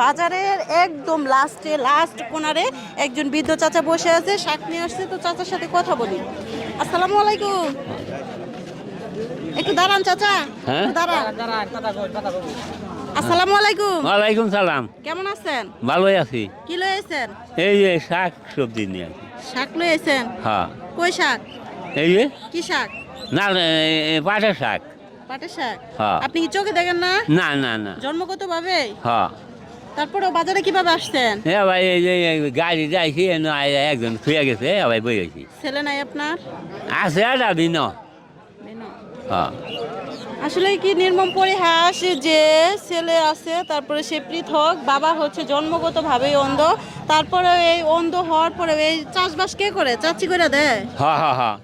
বাজারের একদম লাস্ট কোনারে একজন বৃদ্ধ চাচা বসে আছে, শাক নিয়ে আসছে। তো চাচার সাথে কথা বলি। আসসালামু আলাইকুম। একটু দাঁড়ান চাচা, দাঁড়ান। আসসালামু আলাইকুম। ওয়ালাইকুম সালাম। কেমন আছেন? ভালোই আছি। কি লয়েছেন? এই যে শাক সবজি নিয়ে আছি। শাক লয়েছেন? হ্যাঁ। কই শাক? এই যে কি শাক? না পাটের শাক। পাটের শাক? হ্যাঁ। আপনি কি চোখে দেখেন না? না না না। জন্মগত ভাবে? হ্যাঁ। তারপরে বাজারে কিভাবে আসছেন? হ্যাঁ ভাই, এই যে গাড়ি যাইছি একজন শুয়ে গেছে, ভাই বই গেছি। ছেলে নাই আপনার? আছে আর যাবি না। হ্যাঁ। আসলে কি নির্মম পরিহাস যে ছেলে আছে, তারপরে সে পৃথক, বাবা হচ্ছে জন্মগতভাবেই অন্ধ, তারপরে এই অন্ধ হওয়ার পরে এই চাষবাস কে করে? চাচি করে দেয়? হ্যাঁ হ্যাঁ হ্যাঁ।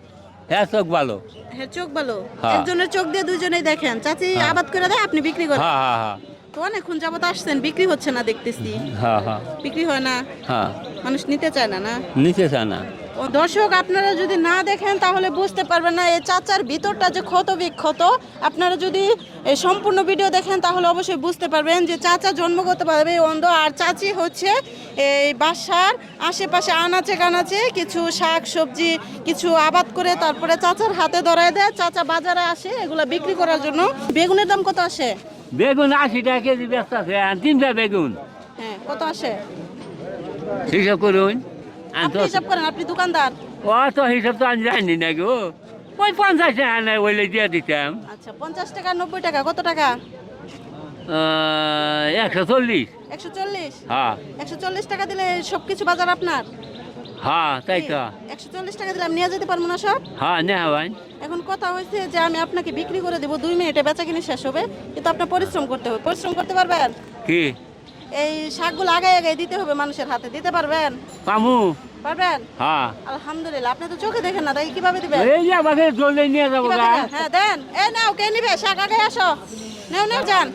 হ্যাঁ চোখ ভালো। হ্যাঁ চোখ ভালো। হ্যাঁ। একজনের চোখ দিয়ে দুজনেই দেখেন। চাচি হ্যাঁ। আবাদ করে দেয়, আপনি বিক্রি করেন? হ্যাঁ হ্যাঁ হ্যাঁ। তো অনেকক্ষণ যাবত আসছেন, বিক্রি হচ্ছে না দেখতেছি। হ্যাঁ হ্যাঁ বিক্রি হয় না, হ্যাঁ। মানুষ নিতে চায় না। না নিচে না। ও দর্শক, আপনারা যদি না দেখেন তাহলে বুঝতে পারবেন না এই চাচার ভিতরটা যে ক্ষত বিক্ষত। আপনারা যদি এই সম্পূর্ণ ভিডিও দেখেন তাহলে অবশ্যই বুঝতে পারবেন যে চাচা জন্মগতভাবে অন্ধ, আর চাচি হচ্ছে এই বাসার আশেপাশে আনাচে কানাচে কিছু শাক সবজি কিছু আবাদ করে তারপরে চাচার হাতে ধরায় দেয়। চাচা বাজারে আসে এগুলা বিক্রি করার জন্য। বেগুনের দাম কত আসে? বেগুন 80 টাকা কেজি ব্যস্ত আছে, আর 3টা বেগুন। হ্যাঁ, কত আসে হিসাব করুন। আপনি হিসাব করেন, আপনি দোকানদার। অত হিসাব তো আমি জানি না গো। ওই 50 টাকা নাই ওইলে দিয়ে দিতাম। আচ্ছা, 50 টাকা 90 টাকা কত টাকা? 140। 140? হ্যাঁ 140 টাকা দিলে সবকিছু বাজার আপনার? হ্যাঁ তাই তো। 140 টাকা দিলে আমি নিয়ে যেতে পারবো না সব? হ্যাঁ না ভাই। এখন কথা হয়েছে যে আমি আপনাকে বিক্রি করে দেবো, 2 মিনিটে বেচা কিনে শেষ হবে, কিন্তু আপনার পরিশ্রম করতে হবে। পরিশ্রম করতে পারবেন? কি এই শাকগুলো আগে আগে দিতে হবে মানুষের হাতে, দিতে পারবেন? পামু। পারবেন? হ্যাঁ। আলহামদুলিল্লাহ। আপনি তো চোখে দেখেন না, তাই কিভাবে দিবেন? এই যে আমাকে জলে নিয়ে যাবো কিভাবে গা। দেন? হ্যাঁ দেন। এই নাও, কে নিবে শাক? আগে আসো, নাও নাও যান।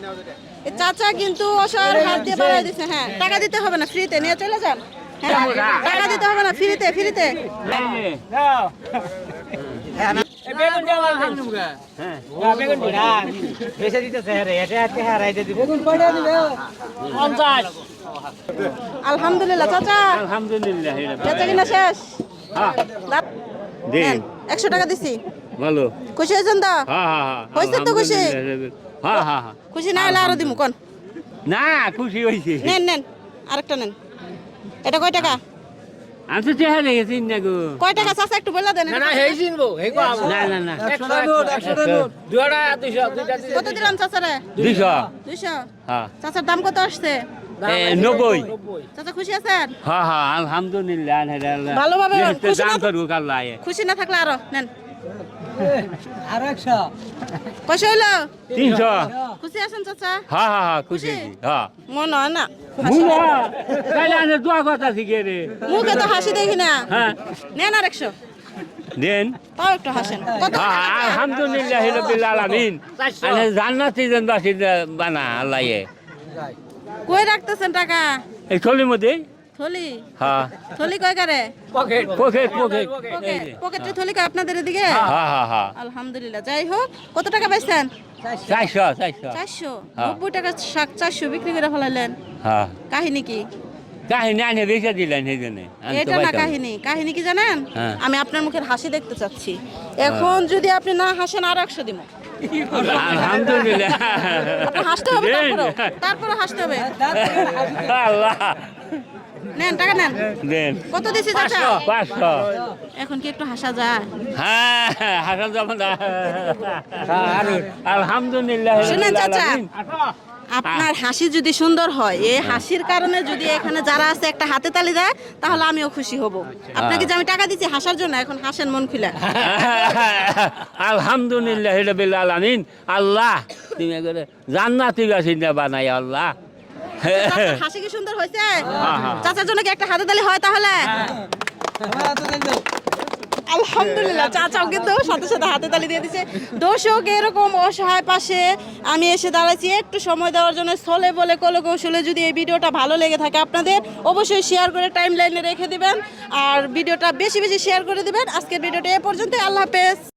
এই চাচা কিন্তু অসহায় হাত দিয়ে বাড়াই দিচ্ছে। হ্যাঁ, টাকা দিতে হবে না, ফ্রিতে নিয়ে চলে যান। হ্যাঁ, টাকা দিতে হবে না, ফ্রিতে ফ্রিতে। আলহামদুলিল্লাহ চাচা, আলহামদুলিল্লাহ। বেচা কিনা শেষ? হ্যাঁ দেন, 100 টাকা দিছি। ভালো। খুশি হয়েছেন তো? হ্যাঁ হ্যাঁ হ্যাঁ। হয়েছে তো খুশি? হ্যাঁ হ্যাঁ হ্যাঁ। খুশি না হলে আরো দিমু কোন? না খুশি হয়েছে। নেন নেন, আরেকটা নেন। এটা কয় টাকা? আমি তো চেহারা গেছি না গো। কয় টাকা চাচা একটু বলে দেন। না না না। কত দিলাম চাচারে? 200। 200? হ্যাঁ। চাচার দাম কত আসছে? 90। চাচা খুশি আছেন? হ্যাঁ হ্যাঁ আলহামদুলিল্লাহ। ভালোভাবে খুশি না? দাম করবো আল্লাহ। খুশি না থাকলে আরো নেন। আরো 100। কয়শো হইলো? 300। খুশি আছেন চাচা? হ্যাঁ হ্যাঁ হ্যাঁ খুশি। হ্যাঁ। মনে হয় না, মুনা তাহলে আমি দোয়া কথা শিখে রে। মুখে তো হাসি দেখি না। হ্যাঁ নেন আর 100। দেন। তাও একটু হাসেন। কত? হ্যাঁ আলহামদুলিল্লাহ রাব্বিল আলামিন। আল্লাহ জান্নাতি জান্নাতি বানা আল্লাহ। কই রাখতেছেন টাকা? এই থলির মধ্যে। থলি? হ্যাঁ। থলি কয় করে? পকেট। পকেটে থলি কয় আপনাদের এদিকে? হ্যাঁ হ্যাঁ হ্যাঁ। আলহামদুলিল্লাহ। যাই হোক, কত টাকা পাইছেন? 400। 400? হ্যাঁ। 90 টাকা শাক 400 বিক্রি করে ফেলাইলেন। হ্যাঁ। কাহিনী কি? কাহিনী আনে বেঁচে দিলেন সেই জন্য। এটা না কাহিনী। কাহিনী কি জানেন? হ্যাঁ। আমি আপনার মুখের হাসি দেখতে চাচ্ছি। এখন যদি আপনি না হাসেন আর 100 দিব। আলহামদুলিল্লাহ। আপনি হাসতে হবে, তারপরে হাসতে হবে। আল্লাহ। নেন টাকা নেন। দেন। কত দিছি চাচা? 500। এখন কি একটু হাসা যায়? হ্যাঁ হাসান যাবেন। আলহামদুলিল্লাহ। শুনেন চাচা, আপনার হাসি যদি সুন্দর হয়, এই হাসির কারণে যদি এখানে যারা আছে একটা হাতে তালি দেয় তাহলে আমিও খুশি হব। আপনাকে যে আমি টাকা দিচ্ছি হাসার জন্য, এখন হাসেন মন খুলে। আলহামদুলিল্লাহ রাব্বিল আলামিন। আল্লাহ তুমি করে জান্নাতি বাসিন্দা বানাই আল্লাহ। চাচার হাসি কি সুন্দর হয়েছে? চাচার জন্য কি একটা হাতে তালি হয় তাহলে? আলহামদুলিল্লাহ, চাচাও কিন্তু সাথে সাথে হাতে তালি দিয়ে দিছে। দর্শক, এরকম অসহায় পাশে আমি এসে দাঁড়াইছি একটু সময় দেওয়ার জন্য। ছলে বলে কলে কৌশলে যদি এই ভিডিওটা ভালো লেগে থাকে আপনাদের, অবশ্যই শেয়ার করে টাইম লাইনে রেখে দিবেন, আর ভিডিওটা বেশি বেশি শেয়ার করে দিবেন। আজকের ভিডিওটা এ পর্যন্ত। আল্লাহ হাফেজ।